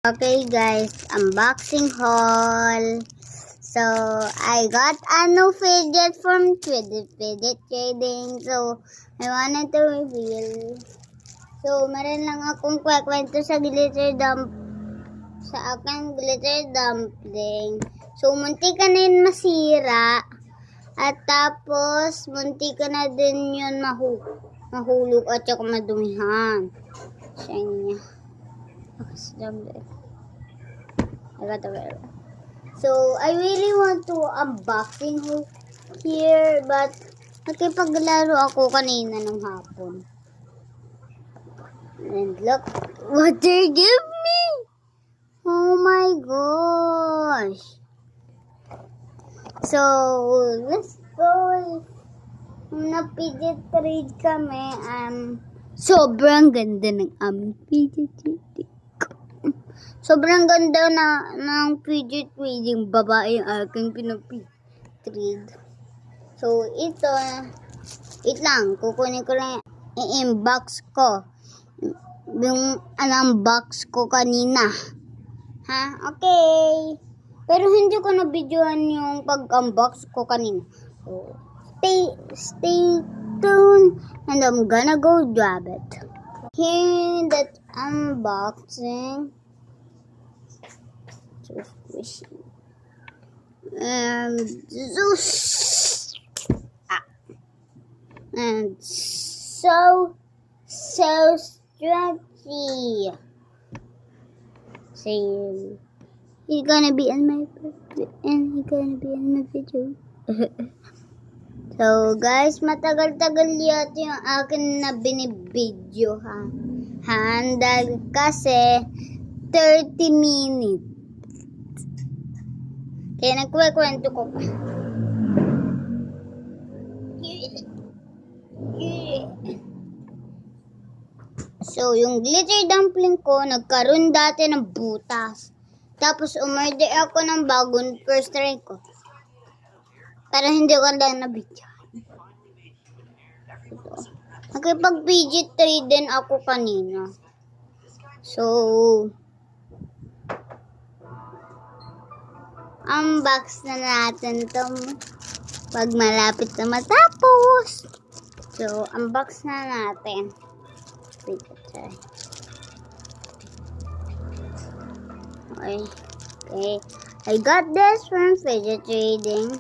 Okay guys, unboxing haul. So, I got a new fidget from Fidget Trading. So, I wanted to reveal. So, meron lang akong kwento sa akin glitter dumpling. So, munti ka na yun masira. At tapos, munti ka na din yun mahulog at saka madumihan. Shiny niya. So, I really want to unboxing here, but nakipaglaro ako kanina ng hapon. And look what they give me! Oh my gosh! So, let's go. Na-fidget trade kami. Sobrang ganda ng fidget trade. Sobrang ganda ng fidget trading babae yung aking pinapidget. So, wait lang, kukunin ko lang i-inbox ko. Yung unbox ko kanina. Ha? Okay. Pero hindi ko na-videoan yung pag-unbox ko kanina. So, stay tuned and I'm gonna go grab it. Here that unboxing. And so stretchy. So he's gonna be in my video. So guys, matagal-tagal yata yung akin na binibideo ha. Dahil kasi 30 minutes. Kaya nagkukwento ko pa. So, yung glitter dumpling ko, nagkaroon dati ng butas. Tapos, umorder ako ng bagong first try ko. Para hindi ko lang nabigyan. Nakipag-fidget trade din ako kanina. So, unbox na natin itong pag malapit na matapos. So, unbox na natin. Okay. I got this from Fidget Trading.